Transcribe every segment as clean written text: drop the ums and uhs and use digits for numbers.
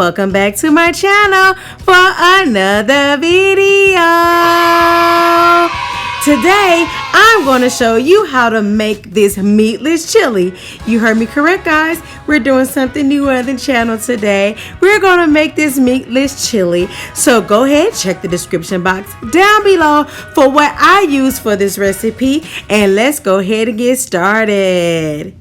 welcome back to my channel for another video. Today, I'm going to show you how to make this meatless chili. You heard me correct, guys. We're doing something new on the channel today. We're going to make this meatless chili. So go ahead, check the description box down below for what I use for this recipe. And let's go ahead and get started.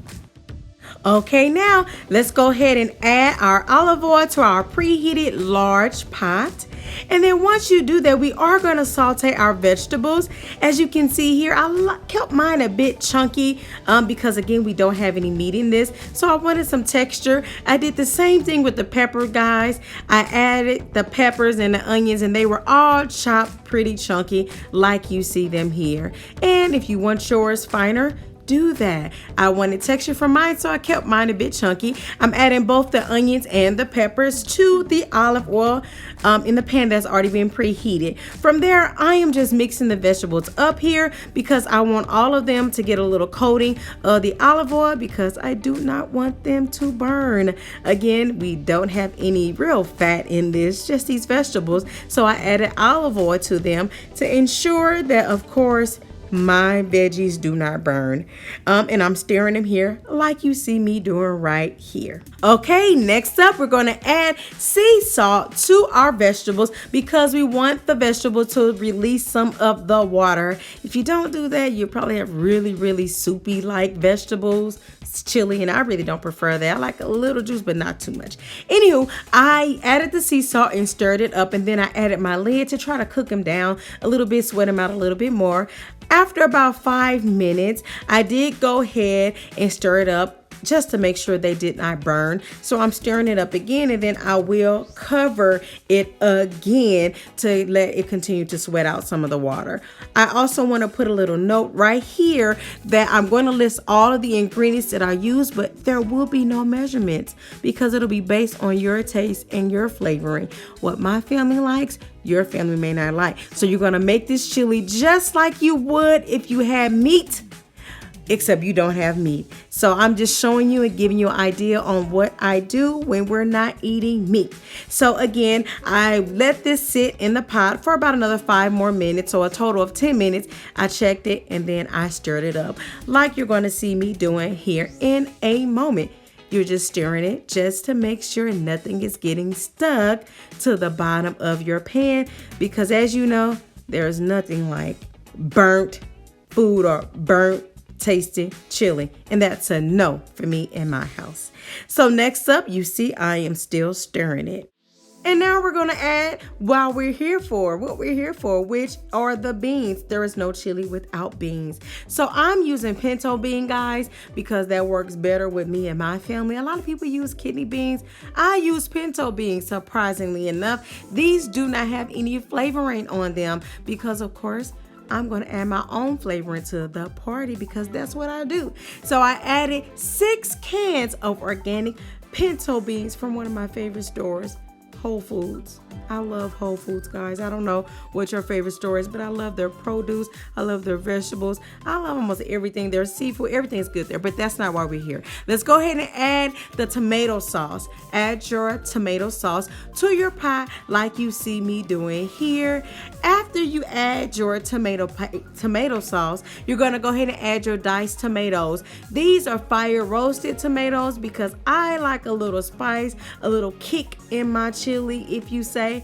Okay, now let's go ahead and add our olive oil to our preheated large pot. And then once you do that, we are going to saute our vegetables. As you can see here, I kept mine a bit chunky because again, we don't have any meat in this. So I wanted some texture. I did the same thing with the pepper, guys. I added the peppers and the onions and they were all chopped pretty chunky like you see them here. And if you want yours finer, do that. I wanted texture for mine, so I kept mine a bit chunky. I'm adding both the onions and the peppers to the olive oil in the pan that's already been preheated. From there, I am just mixing the vegetables up here because I want all of them to get a little coating of the olive oil because I do not want them to burn. Again, we don't have any real fat in this, just these vegetables. So I added olive oil to them to ensure that, of course, my veggies do not burn. And I'm stirring them here like you see me doing right here. Okay, next up, we're going to add sea salt to our vegetables because we want the vegetable to release some of the water. If you don't do that, you probably have really soupy like vegetables. It's chili, and I really don't prefer that. I like a little juice, but not too much. Anywho, I added the sea salt and stirred it up, and then I added my lid to try to cook them down a little bit, sweat them out a little bit more. After about 5 minutes, I did go ahead and stir it up just to make sure they did not burn. So I'm stirring it up again, and then I will cover it again to let it continue to sweat out some of the water. I also want to put a little note right here that I'm going to list all of the ingredients that I use, but there will be no measurements because it'll be based on your taste and your flavoring. What my family likes, your family may not like. So you're going to make this chili just like you would if you had meat, except you don't have meat. So I'm just showing you and giving you an idea on what I do when we're not eating meat. So again, I let this sit in the pot for about another 5 more minutes, so a total of 10 minutes. I checked it and then I stirred it up like you're going to see me doing here in a moment. You're just stirring it just to make sure nothing is getting stuck to the bottom of your pan because as you know, there's nothing like burnt food or burnt tasty chili, and that's a no for me in my house. So next up, you see I am still stirring it. And now we're going to add what we're here for, which are the beans. There is no chili without beans. So I'm using pinto bean, guys, because that works better with me and my family. A lot of people use kidney beans. I use pinto beans, surprisingly enough. These do not have any flavoring on them because, of course, I'm going to add my own flavoring to the party because that's what I do. So I added 6 cans of organic pinto beans from one of my favorite stores, Whole Foods. I love Whole Foods, guys. I don't know what your favorite store is, but I love their produce. I love their vegetables. I love almost everything. Their seafood, everything's good there, but that's not why we're here. Let's go ahead and add the tomato sauce. Add your tomato sauce to your pot like you see me doing here. After you add your tomato sauce, you're going to go ahead and add your diced tomatoes. These are fire roasted tomatoes because I like a little spice, a little kick in my chili, if you say.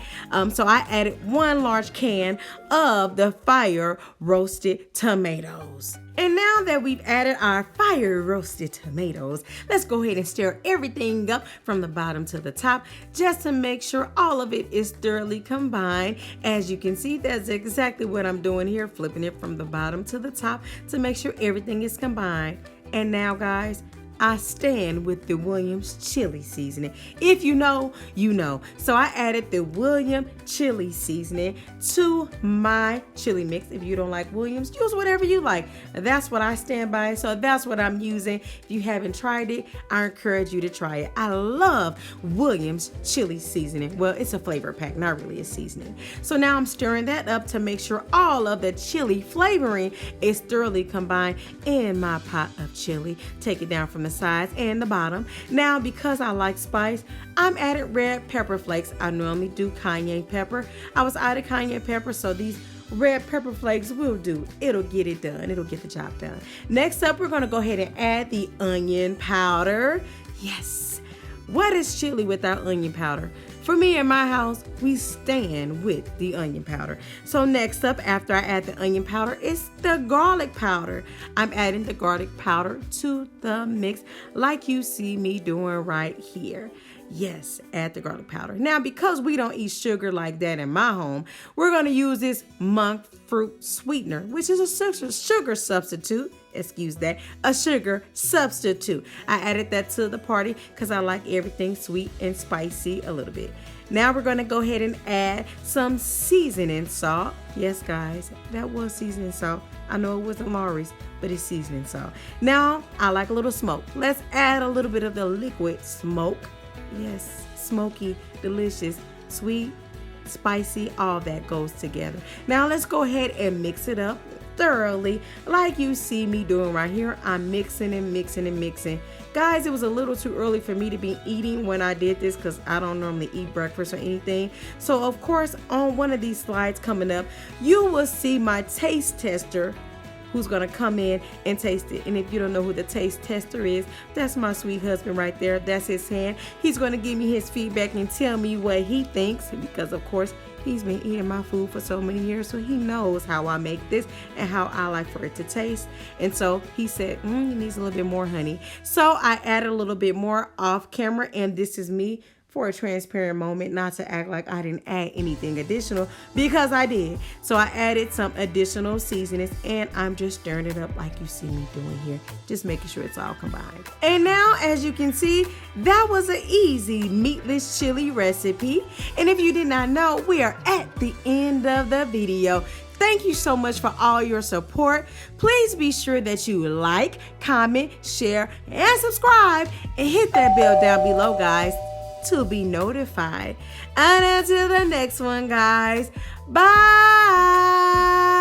So I added 1 large can of the fire roasted tomatoes. And now that we've added our fire roasted tomatoes, let's go ahead and stir everything up from the bottom to the top just to make sure all of it is thoroughly combined. As you can see, that's exactly what I'm doing here, flipping it from the bottom to the top to make sure everything is combined. And now, guys, I stand with the Williams chili seasoning. If you know, you know. So I added the Williams chili seasoning to my chili mix. If you don't like Williams, use whatever you like. That's what I stand by. So that's what I'm using. If you haven't tried it, I encourage you to try it. I love Williams chili seasoning. Well, it's a flavor pack, not really a seasoning. So now I'm stirring that up to make sure all of the chili flavoring is thoroughly combined in my pot of chili. Take it down from the sides and the bottom. Now, because I like spice, I'm adding red pepper flakes. I normally do cayenne pepper. I was out of cayenne pepper, so these red pepper flakes will do. It'll get it done. It'll get the job done. Next up, we're going to go ahead and add the onion powder. Yes. What is chili without onion powder? For me in my house, we stand with the onion powder. So next up, after I add the onion powder, is the garlic powder. I'm adding the garlic powder to the mix like you see me doing right here. Yes, add the garlic powder. Now, because we don't eat sugar like that in my home, we're going to use this Monkfruit sweetener, which is a sugar substitute. Excuse that, a sugar substitute. I added that to the party because I like everything sweet and spicy a little bit. Now we're going to go ahead and add some seasoning salt. Yes, guys, that was seasoning salt. I know it wasn't Lawry's, but it's seasoning salt. Now, I like a little smoke. Let's add a little bit of the liquid smoke. Yes, smoky, delicious, sweet, spicy, all that goes together. Now let's go ahead and mix it up thoroughly like you see me doing right here. I'm mixing and mixing and mixing. Guys, it was a little too early for me to be eating when I did this because I don't normally eat breakfast or anything. So of course, on one of these slides coming up, you will see my taste tester who's gonna come in and taste it. And if you don't know who the taste tester is, that's my sweet husband right there. That's his hand. He's gonna give me his feedback and tell me what he thinks because of course he's been eating my food for so many years, so he knows how I make this and how I like for it to taste. And so he said, it needs a little bit more honey. So I added a little bit more off camera, and this is me for a transparent moment, not to act like I didn't add anything additional, because I did. So I added some additional seasonings, and I'm just stirring it up like you see me doing here, just making sure it's all combined. And now, as you can see, that was an easy meatless chili recipe. And if you did not know, we are at the end of the video. Thank you so much for all your support. Please be sure that you like, comment, share, and subscribe, and hit that bell down below, guys, to be notified. And until the next one, guys, bye.